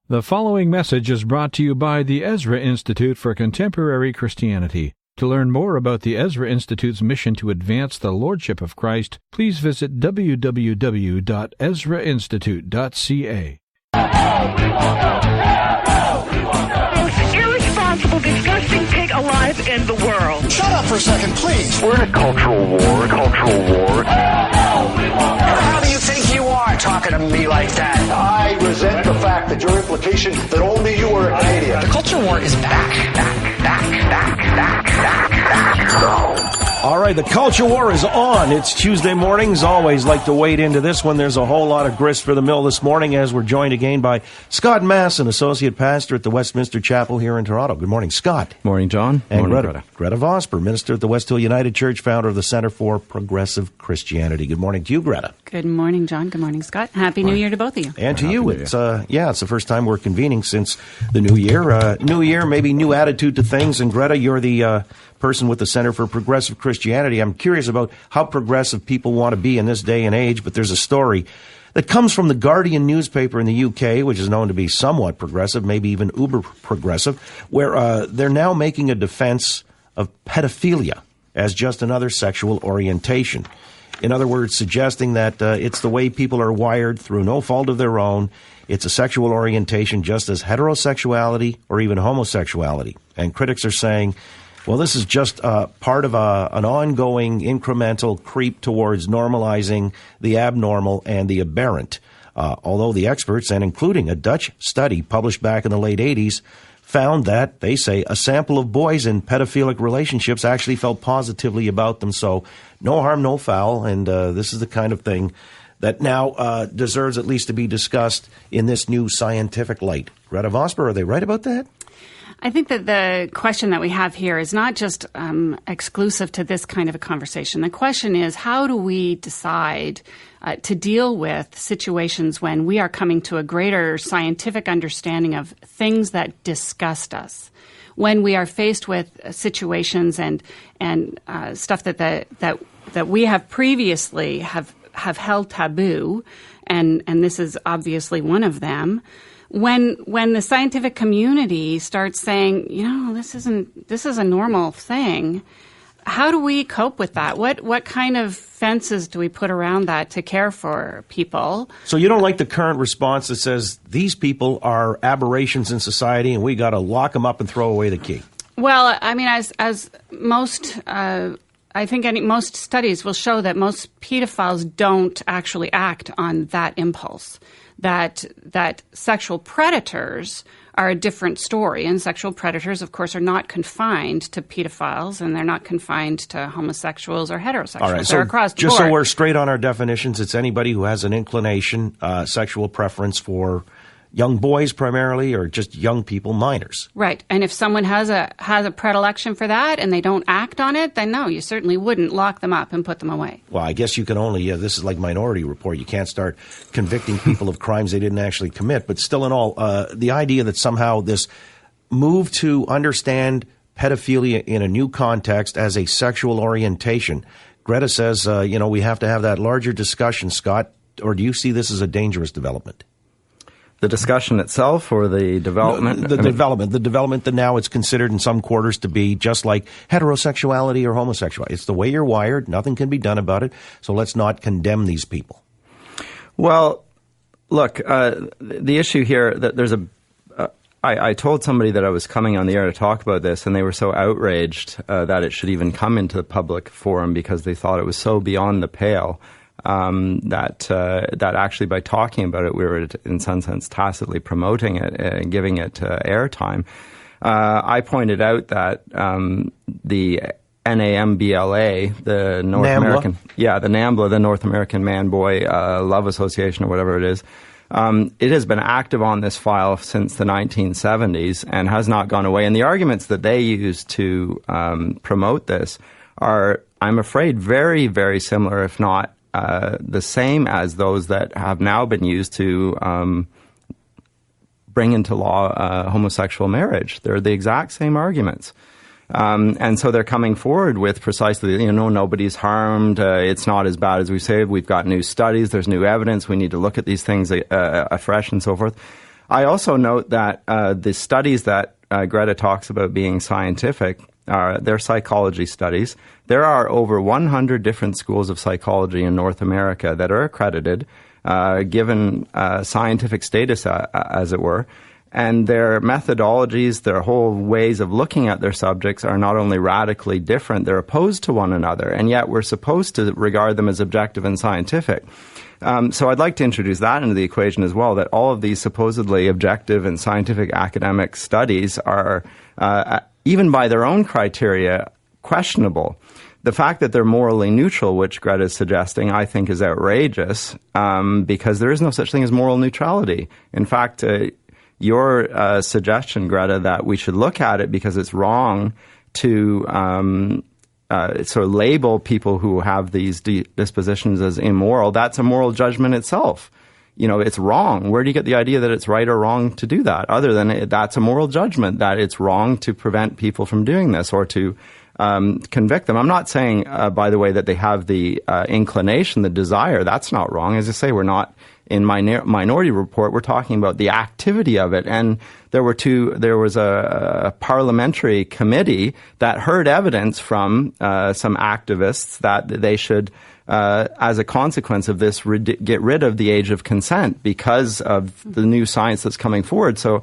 The following message is brought to you by the Ezra Institute for Contemporary Christianity. To learn more about the Ezra Institute's mission to advance the Lordship of Christ, please visit www.ezrainstitute.ca. Most irresponsible, disgusting pig alive in the world. Shut up for a second, please. We're in a cultural war, How do you think you are talking to me like that? I resent the fact that your implication that only you are an idiot. The culture war is back. All right, the culture war is on. It's Tuesday mornings. Always like to wade into this one. There's a whole lot of grist for the mill this morning as we're joined again by Scott Masson, Associate Pastor at the Westminster Chapel here in Toronto. Good morning, Scott. Morning, John. And Morning, Greta Vosper, Minister at the West Hill United Church, founder of the Center for Progressive Christianity. Good morning to you, Greta. Good morning, John. Good morning, Scott. Happy New Year to both of you. And to you. It's it's the first time we're convening since the new year. New year, maybe new attitude to things. And Greta, you're the person with the Center for Progressive Christianity. I'm curious about how progressive people want to be in this day and age, but there's a story that comes from the Guardian newspaper in the UK, which is known to be somewhat progressive, maybe even uber progressive, where they're now making a defense of pedophilia as just another sexual orientation. In other words, suggesting that it's the way people are wired through no fault of their own. It's a sexual orientation just as heterosexuality or even homosexuality. And critics are saying, well, this is just part of an ongoing incremental creep towards normalizing the abnormal and the aberrant. Although the experts, and including a Dutch study published back in the late 80s, found that, they say, a sample of boys in pedophilic relationships actually felt positively about them. So no harm, no foul. And this is the kind of thing that now deserves at least to be discussed in this new scientific light. Greta Vosper, are they right about that? I think that the question that we have here is not just exclusive to this kind of a conversation. The question is, how do we decide to deal with situations when we are coming to a greater scientific understanding of things that disgust us? When we are faced with situations and stuff that we have previously have held taboo, and this is obviously one of them. When the scientific community starts saying, this is a normal thing, how do we cope with that? What kind of fences do we put around that to care for people? So you don't like the current response that says these people are aberrations in society and we got to lock them up and throw away the key? Well, I mean, as most I think most studies will show that most pedophiles don't actually act on that impulse. That sexual predators are a different story, and sexual predators, of course, are not confined to pedophiles, and they're not confined to homosexuals or heterosexuals. All right, so they're across the just board. So we're straight on our definitions, it's anybody who has an inclination, sexual preference for young boys primarily, or just young people, minors. Right. And if someone has a predilection for that and they don't act on it, then no, you certainly wouldn't lock them up and put them away. Well, I guess you can only, this is like Minority Report, you can't start convicting people of crimes they didn't actually commit. But still in all, the idea that somehow this move to understand pedophilia in a new context as a sexual orientation, Greta says, we have to have that larger discussion, Scott, or do you see this as a dangerous development? The discussion itself or the development? The development that now it's considered in some quarters to be just like heterosexuality or homosexuality. It's the way you're wired. Nothing can be done about it. So let's not condemn these people. Well, look, the issue here that there's I told somebody that I was coming on the air to talk about this, and they were so outraged that it should even come into the public forum because they thought it was so beyond the pale. That actually by talking about it, we were in some sense tacitly promoting it and giving it airtime. I pointed out that the NAMBLA, the North NAMBLA? American, the NAMBLA, the North American Man-Boy Love Association or whatever it is, it has been active on this file since the 1970s and has not gone away. And the arguments that they use to promote this are, I'm afraid, very, very similar, if not the same as those that have now been used to bring into law homosexual marriage. They're the exact same arguments. And so they're coming forward with precisely, nobody's harmed. It's not as bad as we say. We've got new studies. There's new evidence. We need to look at these things afresh and so forth. I also note that the studies that Greta talks about being scientific, they're psychology studies. There are over 100 different schools of psychology in North America that are accredited, given scientific status, as it were. And their methodologies, their whole ways of looking at their subjects are not only radically different, they're opposed to one another, and yet we're supposed to regard them as objective and scientific. So I'd like to introduce that into the equation as well, that all of these supposedly objective and scientific academic studies are, even by their own criteria, questionable. The fact that they're morally neutral, which Greta is suggesting, I think is outrageous, because there is no such thing as moral neutrality. In fact, your suggestion, Greta, that we should look at it because it's wrong to sort of label people who have these dispositions as immoral, that's a moral judgment itself. You know, it's wrong. Where do you get the idea that it's right or wrong to do that? Other than that's a moral judgment, that it's wrong to prevent people from doing this or to convict them. I'm not saying, by the way, that they have the inclination, the desire. That's not wrong. As I say, we're not in Minority Report. We're talking about the activity of it. And there was a parliamentary committee that heard evidence from some activists that they should, as a consequence of this, get rid of the age of consent because of the new science that's coming forward. So,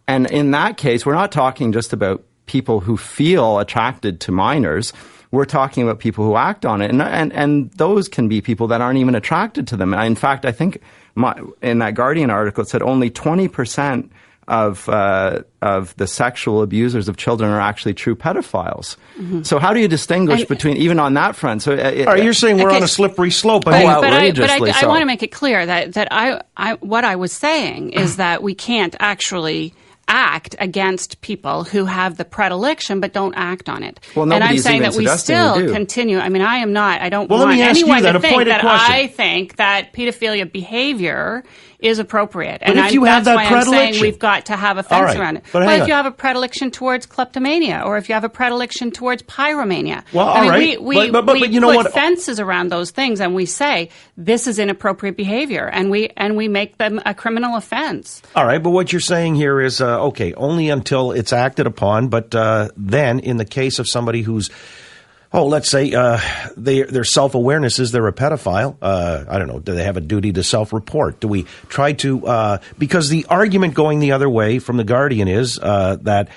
and in that case, we're not talking just about people who feel attracted to minors. We're talking about people who act on it. And those can be people that aren't even attracted to them. And in fact, I think in that Guardian article, it said only 20% of the sexual abusers of children are actually true pedophiles. Mm-hmm. So how do you distinguish between, even on that front? So you're saying we're on a slippery slope. I want to make it clear that what I was saying is that we can't actually act against people who have the predilection but don't act on it. Well, and I'm saying that we still continue. I mean, I don't want anyone to think that I think that pedophilia behavior is appropriate. But if you have that predilection, I'm saying we've got to have a fence around it. But if you have a predilection towards kleptomania, or if you have a predilection towards pyromania, we put fences around those things, and we say this is inappropriate behavior, and we make them a criminal offense. All right, but what you're saying here is only until it's acted upon. But then, in the case of somebody who's let's say their self-awareness is they're a pedophile. I don't know. Do they have a duty to self-report? Do we try to because the argument going the other way from the Guardian is that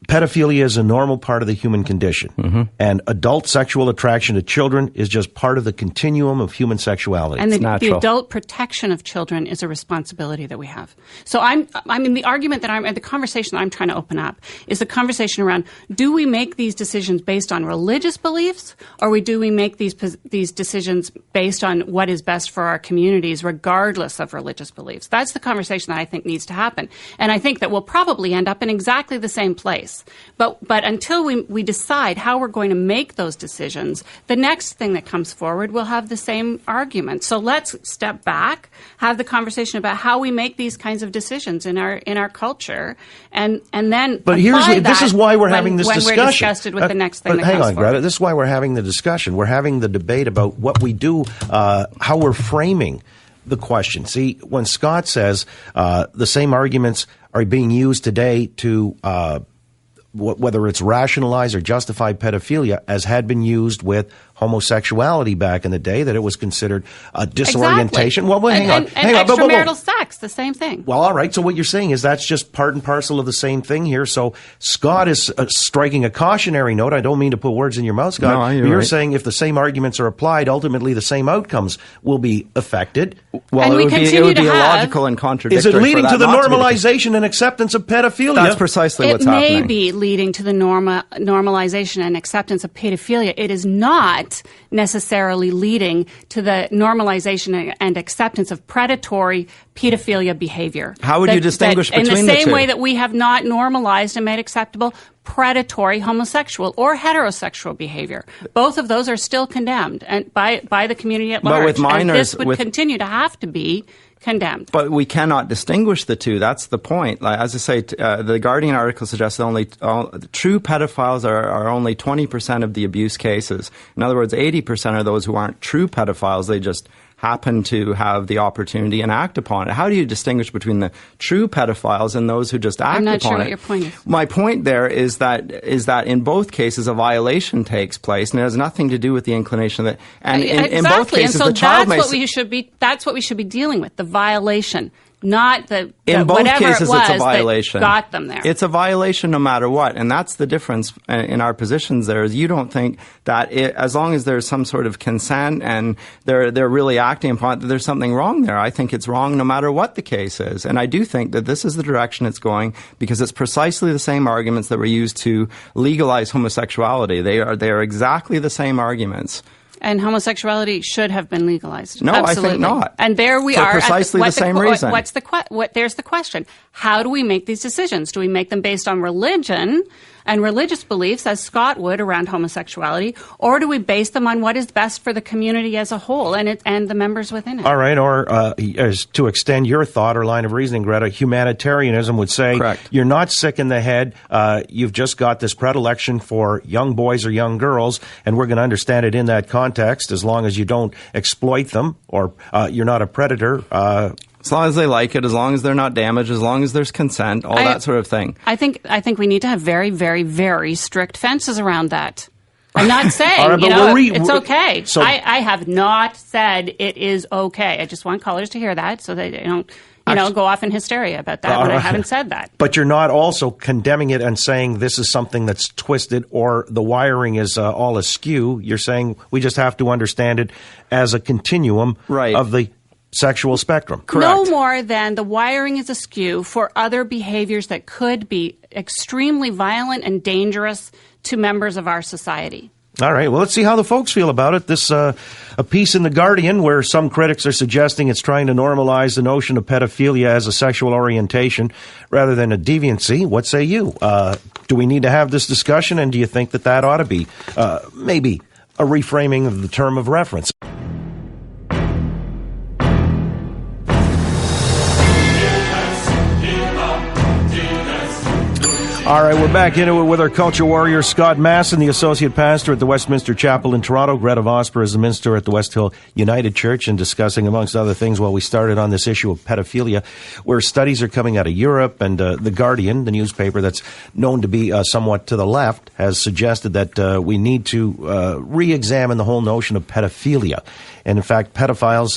pedophilia is a normal part of the human condition, mm-hmm. and adult sexual attraction to children is just part of the continuum of human sexuality. And the adult protection of children is a responsibility that we have. So the argument that the conversation that I'm trying to open up is the conversation around, do we make these decisions based on religious beliefs, or do we make these decisions based on what is best for our communities, regardless of religious beliefs? That's the conversation that I think needs to happen. And I think that we'll probably end up in exactly the same place. But until we decide how we're going to make those decisions, the next thing that comes forward will have the same argument. So let's step back, have the conversation about how we make these kinds of decisions in our culture, and then. But this is why we're having this discussion. When we're disgusted with the next thing that comes forward. Hang on, Greta. This is why we're having the discussion. We're having the debate about what we do, how we're framing the question. See, when Scott says the same arguments are being used today to whether it's rationalize or justify pedophilia, as had been used with homosexuality back in the day, that it was considered a disorientation. Exactly. Well, hang on. Extramarital sex, the same thing. Well, all right. So what you're saying is that's just part and parcel of the same thing here. So Scott is striking a cautionary note. I don't mean to put words in your mouth, Scott. No, you're right. saying if the same arguments are applied, ultimately the same outcomes will be affected. Well, it would be illogical and contradictory. Is it leading to the normalization and acceptance of pedophilia? That's precisely what's happening. It may be leading to the normalization and acceptance of pedophilia. It is not necessarily leading to the normalization and acceptance of predatory pedophilia behavior. How would you distinguish between the two? In the same way that we have not normalized and made acceptable predatory homosexual or heterosexual behavior. Both of those are still condemned and by the community at large. But with minors, and this would continue to have to be condemned. But we cannot distinguish the two. That's the point. Like, as I say, the Guardian article suggests that true pedophiles are only 20% of the abuse cases. In other words, 80% are those who aren't true pedophiles. They just happen to have the opportunity and act upon it. How do you distinguish between the true pedophiles and those who just act upon it? I'm not sure what your point is. My point there is that in both cases a violation takes place, and it has nothing to do with the inclination that. And in both cases, and so the child that's what we should be dealing with: the violation. Not the in both whatever cases, it was it's a violation. That got them there. It's a violation no matter what, and that's the difference in our positions. There is you don't think that as long as there's some sort of consent and they're really acting upon it, that there's something wrong there. I think it's wrong no matter what the case is, and I do think that this is the direction it's going because it's precisely the same arguments that were used to legalize homosexuality. They are exactly the same arguments. And homosexuality should have been legalized. No, Absolutely. I think not. And there we For are. precisely the same reason. There's the question. How do we make these decisions? Do we make them based on religion and religious beliefs, as Scott would, around homosexuality, or do we base them on what is best for the community as a whole and the members within it? All right, or as to extend your thought or line of reasoning, Greta, humanitarianism would say, correct, you're not sick in the head, you've just got this predilection for young boys or young girls, and we're going to understand it in that context as long as you don't exploit them or you're not a predator. As long as they like it, as long as they're not damaged, as long as there's consent, all that sort of thing. I think we need to have very, very, very strict fences around that. I'm not saying, right, it's okay. So, I have not said it is okay. I just want callers to hear that so they don't, go off in hysteria about that when I haven't said that. But you're not also condemning it and saying this is something that's twisted or the wiring is all askew. You're saying we just have to understand it as a continuum of the sexual spectrum. Correct. No more than the wiring is askew for other behaviors that could be extremely violent and dangerous to members of our society. All right. Well, let's see how the folks feel about it. This a piece in The Guardian where some critics are suggesting it's trying to normalize the notion of pedophilia as a sexual orientation rather than a deviancy. What say you? Do we need to have this discussion, and do you think that ought to be maybe a reframing of the term of reference? All right, we're back into it with our culture warrior, Scott Masson, the associate pastor at the Westminster Chapel in Toronto. Greta Vosper is the minister at the West Hill United Church, and discussing, amongst other things, we started on this issue of pedophilia, where studies are coming out of Europe, and The Guardian, the newspaper that's known to be somewhat to the left, has suggested that we need to re-examine the whole notion of pedophilia. And in fact, pedophiles,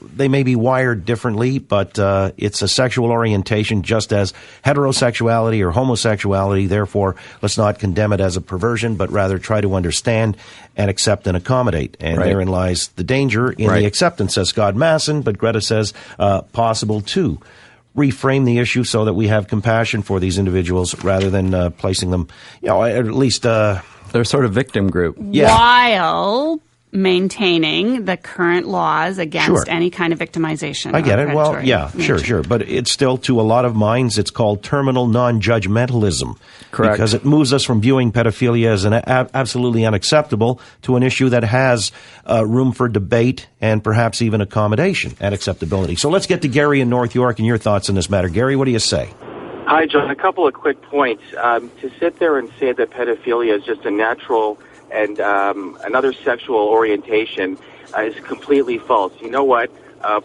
they may be wired differently, but it's a sexual orientation just as heterosexuality or homosexuality. Therefore, let's not condemn it as a perversion, but rather try to understand and accept and accommodate. And therein lies the danger in the acceptance, says Scott Masson, but Greta says possible to reframe the issue so that we have compassion for these individuals rather than placing them, at least... they're sort of victim group. Yeah. While maintaining the current laws against any kind of victimization. I get it. Well, yeah, sure. But it's still, to a lot of minds, it's called terminal non-judgmentalism. Correct. Because it moves us from viewing pedophilia as absolutely unacceptable to an issue that has room for debate and perhaps even accommodation and acceptability. So let's get to Gary in North York and your thoughts on this matter. Gary, what do you say? Hi, John. A couple of quick points. To sit there and say that pedophilia is just a natural and another sexual orientation is completely false. You know what?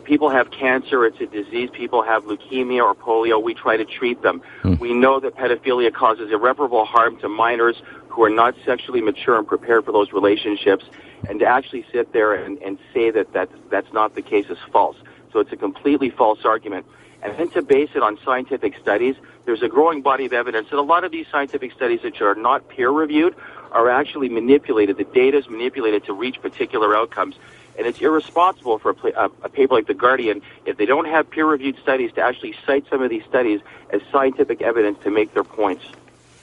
People have cancer. It's a disease. People have leukemia or polio. We try to treat them. We know that pedophilia causes irreparable harm to minors who are not sexually mature and prepared for those relationships. And to actually sit there and say that's not the case is false. So it's a completely false argument. And then to base it on scientific studies, there's a growing body of evidence that a lot of these scientific studies which are not peer-reviewed are actually manipulated. The data is manipulated to reach particular outcomes. And it's irresponsible for a paper like The Guardian, if they don't have peer-reviewed studies, to actually cite some of these studies as scientific evidence to make their points.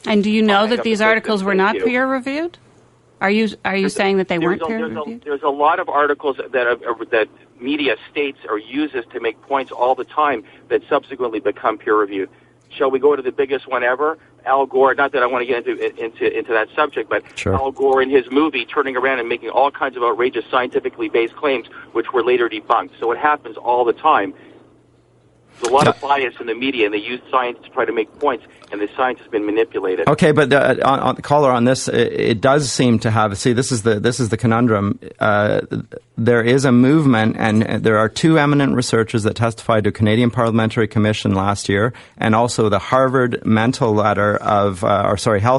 And do you know that these articles were not peer-reviewed? Are you saying that they weren't peer-reviewed? There's a lot of articles that media states or uses to make points all the time that subsequently become peer-reviewed. Shall we go to the biggest one ever? Al Gore, not that I want to get into that subject, but Al Gore in his movie turning around and making all kinds of outrageous scientifically based claims which were later debunked. So it happens all the time. There's a lot of bias in the media, and they use science to try to make points, and the science has been manipulated. Okay, but on caller on this, it does seem to have. See, this is the conundrum. There is a movement, and there are two eminent researchers that testified to a Canadian Parliamentary Commission last year, and also the Harvard health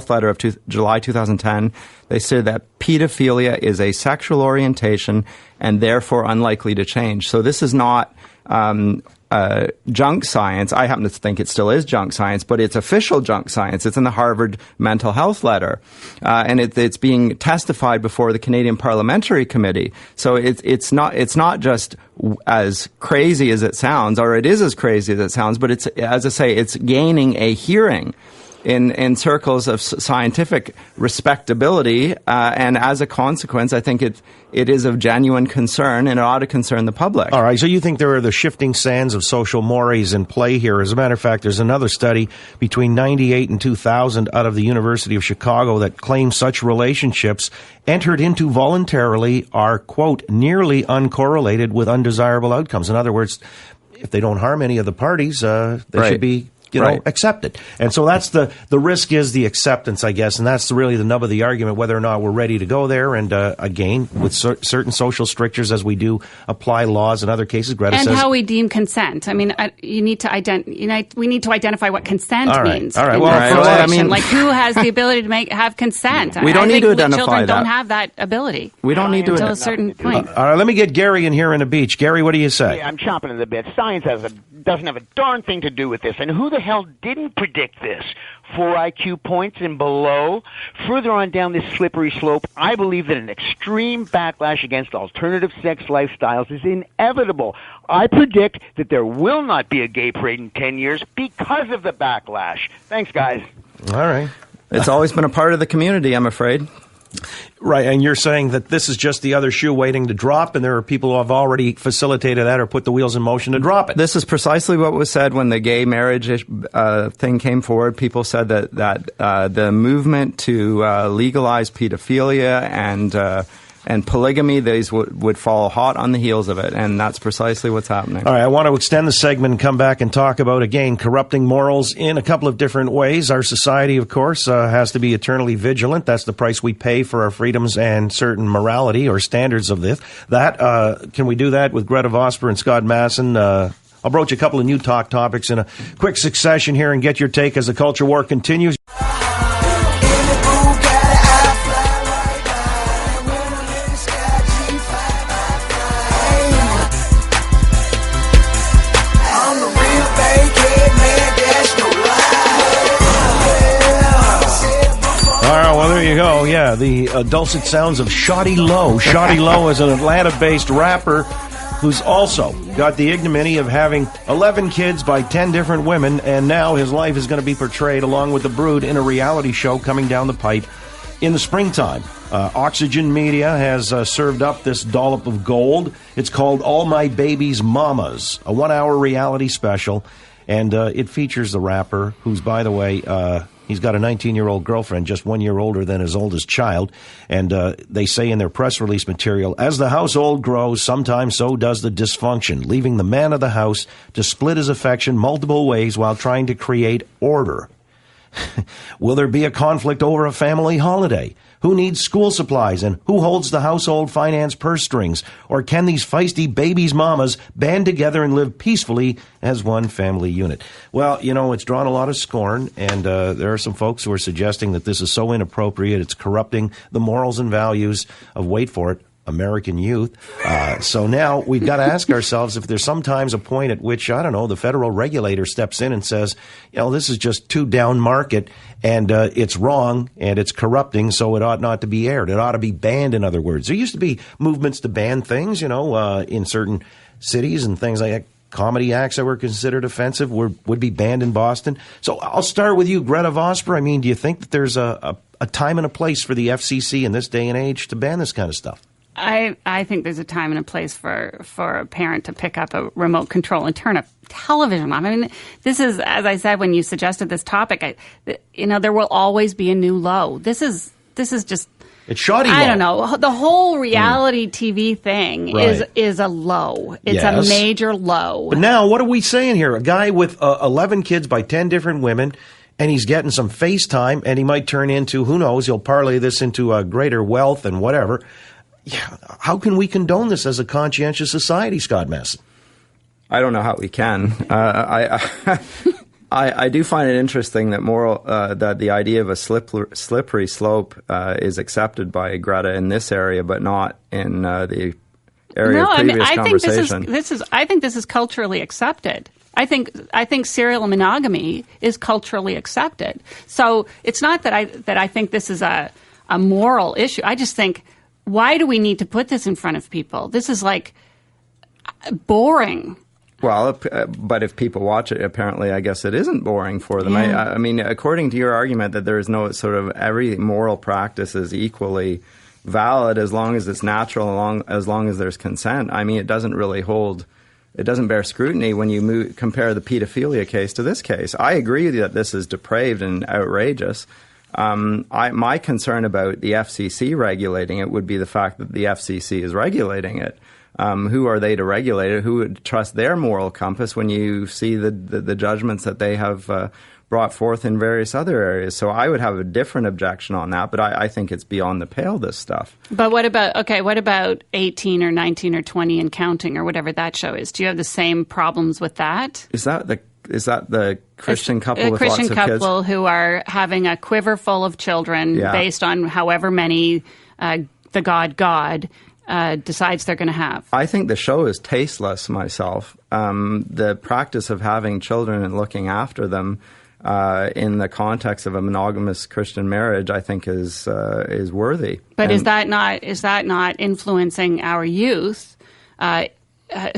letter of July 2010. They said that pedophilia is a sexual orientation and therefore unlikely to change. So this is not junk science. I happen to think it still is junk science, but it's official junk science. It's in the Harvard Mental Health Letter, and it's being testified before the Canadian Parliamentary Committee. So it's not just as crazy as it sounds, or it is as crazy as it sounds, but it's, as I say, it's gaining a hearing in circles of scientific respectability, and as a consequence, I think it is of genuine concern, and it ought to concern the public. All right, so you think there are the shifting sands of social mores in play here. As a matter of fact, there's another study between 98 and 2000 out of the University of Chicago that claims such relationships entered into voluntarily are, quote, nearly uncorrelated with undesirable outcomes. In other words, if they don't harm any of the parties, they should be accepted. And so that's the risk is the acceptance, I guess, and that's really the nub of the argument, whether or not we're ready to go there. And again, with certain social strictures, as we do apply laws in other cases, Greta says, how we deem consent. I mean, we need to identify what consent means. All right. Like who has the ability to have consent? We don't need to identify children that. Don't have that ability. We don't need to until a certain point. All right, let me get Gary in here in the beach. Gary, what do you say? I'm chomping at the bit. Science doesn't have a darn thing to do with this. And who the hell didn't predict this? 4 IQ points and below. Further on down this slippery slope, I believe that an extreme backlash against alternative sex lifestyles is inevitable. I predict that there will not be a gay parade in 10 years because of the backlash. Thanks, guys. All right. It's always been a part of the community, I'm afraid. Right, and you're saying that this is just the other shoe waiting to drop, and there are people who have already facilitated that or put the wheels in motion to drop it. This is precisely what was said when the gay marriage thing came forward. People said that the movement to legalize pedophilia and polygamy, these would fall hot on the heels of it, and that's precisely what's happening. All right, I want to extend the segment and come back and talk about, again, corrupting morals in a couple of different ways. Our society, of course, has to be eternally vigilant. That's the price we pay for our freedoms and certain morality or standards of this. Can we do that with Greta Vosper and Scott Masson? I'll broach a couple of new talk topics in a quick succession here and get your take as the culture war continues. Well, there you go. Yeah, the dulcet sounds of Shoddy Low. Shoddy Low is an Atlanta-based rapper who's also got the ignominy of having 11 kids by 10 different women, and now his life is going to be portrayed along with the brood in a reality show coming down the pipe in the springtime. Oxygen Media has served up this dollop of gold. It's called All My Baby's Mamas, a 1-hour reality special, and it features the rapper, who's, by the way, he's got a 19-year-old girlfriend, just 1 year older than his oldest child. And they say in their press release material, as the household grows, sometimes so does the dysfunction, leaving the man of the house to split his affection multiple ways while trying to create order. Will there be a conflict over a family holiday? Who needs school supplies and who holds the household finance purse strings? Or can these feisty babies' mamas band together and live peacefully as one family unit? Well, you know, it's drawn a lot of scorn, and there are some folks who are suggesting that this is so inappropriate, it's corrupting the morals and values of, wait for it, American youth. So now we've got to ask ourselves if there's sometimes a point at which, I don't know, the federal regulator steps in and says, you know, this is just too down market and it's wrong and it's corrupting, so it ought not to be aired. It ought to be banned, in other words. There used to be movements to ban things, you know, in certain cities and things like that. Comedy acts that were considered offensive would be banned in Boston. So I'll start with you, Greta Vosper. I mean, do you think that there's a time and a place for the FCC in this day and age to ban this kind of stuff? I think there's a time and a place for a parent to pick up a remote control and turn a television on. I mean, this is, as I said when you suggested this topic, there will always be a new low. This is just. It's shoddy. I don't know. The whole reality TV thing is a low. It's a major low. But now, what are we saying here? A guy with 11 kids by 10 different women, and he's getting some FaceTime, and he might turn into, who knows, he'll parlay this into greater wealth and whatever. Yeah, how can we condone this as a conscientious society, Scott Masson? I don't know how we can. I do find it interesting that that the idea of a slippery slope is accepted by Greta in this area, but not in the area of previous conversation. I think this is culturally accepted. I think serial monogamy is culturally accepted. So it's not that I think this is a moral issue. I just think, why do we need to put this in front of people? This is like boring. Well, but if people watch it, apparently, I guess it isn't boring for them. Yeah. I mean, according to your argument that there is no sort of every moral practice is equally valid as long as it's natural, as long as there's consent. I mean, it doesn't really hold. It doesn't bear scrutiny when you compare the pedophilia case to this case. I agree that this is depraved and outrageous. My concern about the FCC regulating it would be the fact that the FCC is regulating it. Who are they to regulate it? Who would trust their moral compass when you see the judgments that they have brought forth in various other areas? So I would have a different objection on that, but I think it's beyond the pale, this stuff. But what about 18 or 19 or 20 and counting or whatever that show is? Do you have the same problems with that? Is that the Christian couple with Christian lots of kids? Christian couple who are having a quiver full of children based on however many the God decides they're going to have. I think the show is tasteless myself. The practice of having children and looking after them in the context of a monogamous Christian marriage, I think is worthy. But is that not influencing our youth?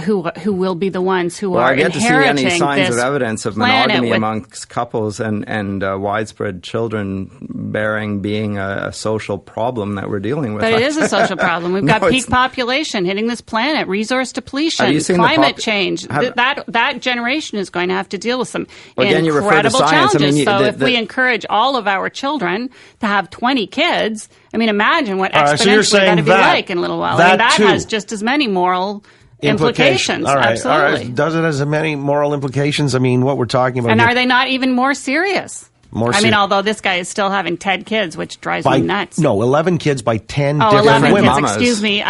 Who will be the ones who are inheriting this I get to see any signs of evidence of monogamy amongst couples and widespread children bearing being a social problem that we're dealing with. But it is a social problem. We've got peak population hitting this planet, resource depletion, climate change. That generation is going to have to deal with some incredible challenges. So if we encourage all of our children to have 20 kids, I mean, imagine what exponentially going to be like in a little while. That has just as many moral implications. All right. Absolutely. All right. Does it have as many moral implications? I mean, what we're talking about. And are they not even more serious? I mean, although this guy is still having 10 kids, which drives me nuts. No, 11 kids by 10 different 11 women. kids, excuse me.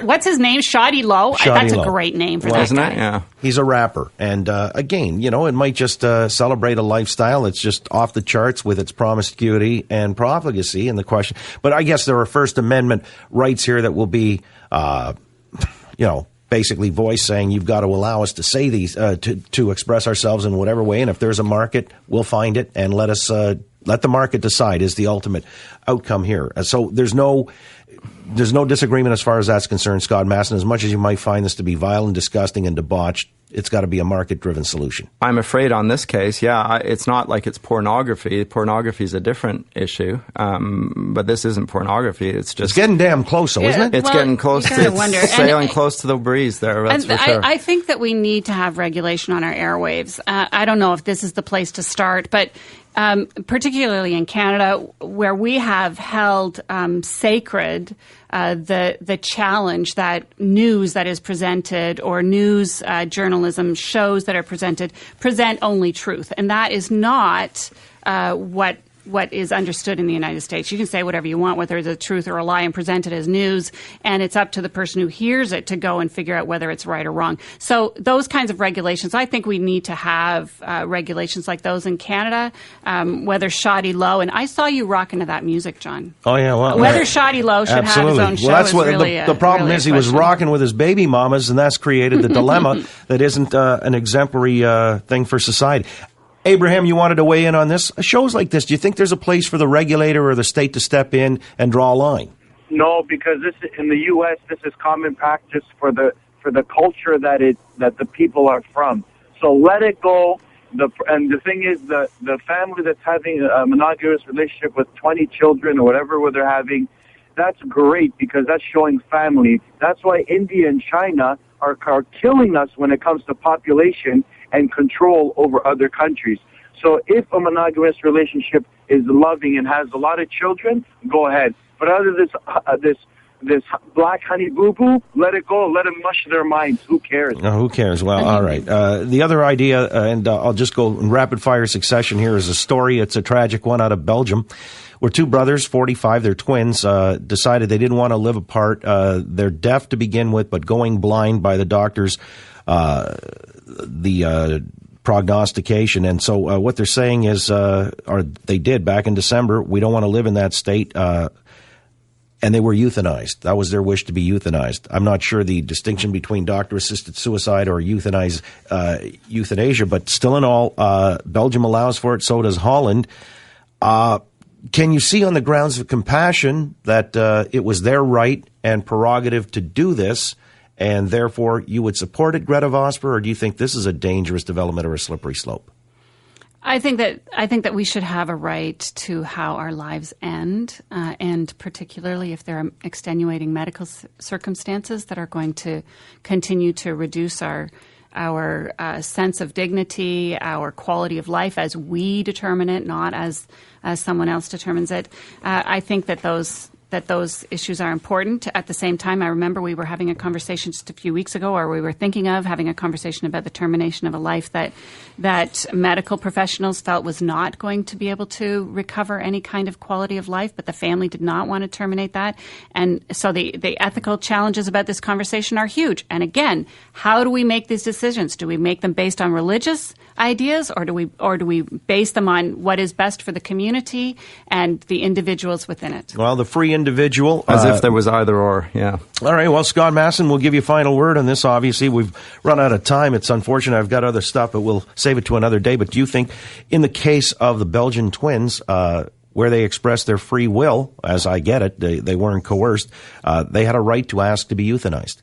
What's his name? Shoddy Low? That's a great name for that guy. Yeah. He's a rapper. And again, it might just celebrate a lifestyle. It's just off the charts with its promiscuity and profligacy and the question. But I guess there are First Amendment rights here that will be, basically voice saying you've got to allow us to say these, to express ourselves in whatever way. And if there's a market, we'll find it and let the market decide is the ultimate outcome here. So there's no disagreement as far as that's concerned, Scott Masson. As much as you might find this to be vile and disgusting and debauched, it's got to be a market-driven solution. I'm afraid on this case, it's not like it's pornography. Pornography is a different issue, but this isn't pornography. It's getting damn close, though, isn't it? It's getting close. It's sailing close to the breeze there. That's for sure. I think that we need to have regulation on our airwaves. I don't know if this is the place to start, but particularly in Canada, where we have held sacred the challenge that news that is presented or news journalism shows that are present only truth. And that is not what is understood in the United States. You can say whatever you want, whether it's a truth or a lie, and present it as news, and it's up to the person who hears it to go and figure out whether it's right or wrong. So those kinds of regulations, I think we need to have regulations like those in Canada, whether Shoddy Low, and I saw you rocking to that music, John. Oh, yeah. Well, whether Shoddy Low should have his own show that's is what, really the problem really is he was rocking with his baby mamas, and that's created the dilemma that isn't an exemplary thing for society. Abraham, you wanted to weigh in on this? Shows like this, do you think there's a place for the regulator or the state to step in and draw a line? No, because in the U.S., this is common practice for the culture that the people are from. So let it go. And the thing is, the family that's having a monogamous relationship with 20 children or whatever they're having, that's great because that's showing family. That's why India and China are killing us when it comes to population and control over other countries. So if a monogamous relationship is loving and has a lot of children, go ahead. But out of this black honey boo-boo, let it go. Let them mush their minds. Who cares? Who cares? Well, all right. The other idea, and I'll just go in rapid-fire succession here, is a story. It's a tragic one out of Belgium, where two brothers, 45, they're twins, decided they didn't want to live apart. They're deaf to begin with, but going blind by the doctors, the prognostication. And so what they're saying is, or they did back in December, we don't want to live in that state. And they were euthanized. That was their wish, to be euthanized. I'm not sure the distinction between doctor-assisted suicide or euthanasia, but still in all, Belgium allows for it, so does Holland. Can you see on the grounds of compassion that it was their right and prerogative to do this, and therefore you would support it, Greta Vosper, or do you think this is a dangerous development or a slippery slope? I think that we should have a right to how our lives end, and particularly if there are extenuating medical circumstances that are going to continue to reduce our sense of dignity, our quality of life as we determine it, not as someone else determines it. I think that those issues are important. At the same time, I remember we were having a conversation just a few weeks ago, or we were thinking of having a conversation about the termination of a life that medical professionals felt was not going to be able to recover any kind of quality of life, but the family did not want to terminate that. And so the ethical challenges about this conversation are huge. And again, how do we make these decisions? Do we make them based on religious ideas, or do we base them on what is best for the community and the individuals within it? Well, the free individual. As if there was either or, yeah. All right, well, Scott Masson, we'll give you a final word on this. Obviously, we've run out of time. It's unfortunate. I've got other stuff, but we'll save it to another day. But do you think, in the case of the Belgian twins, where they expressed their free will, as I get it, they weren't coerced, they had a right to ask to be euthanized?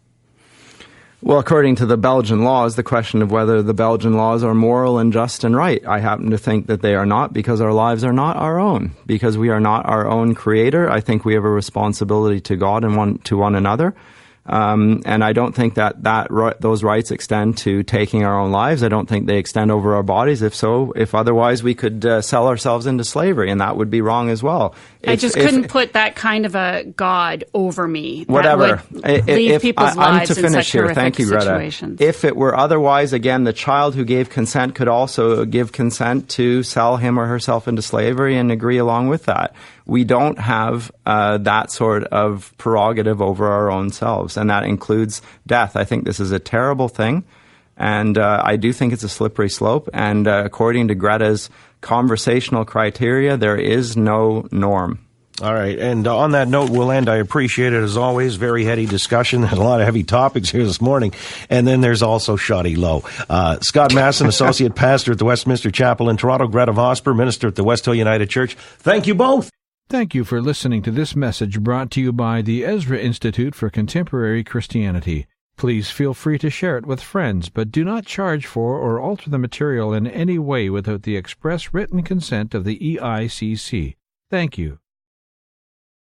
Well, according to the Belgian laws, the question of whether the Belgian laws are moral and just and right, I happen to think that they are not, because our lives are not our own. Because we are not our own creator, I think we have a responsibility to God and to one another. And I don't think that those rights extend to taking our own lives. I don't think they extend over our bodies. If otherwise, we could sell ourselves into slavery, and that would be wrong as well. I just couldn't put that kind of a God over me. Whatever. That would leave people's lives I'm to finish in such here. horrific Thank you, Greta. situations. If it were otherwise, again, the child who gave consent could also give consent to sell him or herself into slavery and agree along with that. We don't have that sort of prerogative over our own selves, and that includes death. I think this is a terrible thing, and I do think it's a slippery slope, and according to Greta's conversational criteria, there is no norm. All right, and on that note, we'll end. I appreciate it, as always. Very heady discussion. There's a lot of heavy topics here this morning. And then there's also Shoddy Low. Scott Masson, Associate Pastor at the Westminster Chapel in Toronto. Greta Vosper, Minister at the West Hill United Church. Thank you both. Thank you for listening to this message brought to you by the Ezra Institute for Contemporary Christianity. Please feel free to share it with friends, but do not charge for or alter the material in any way without the express written consent of the EICC. Thank you.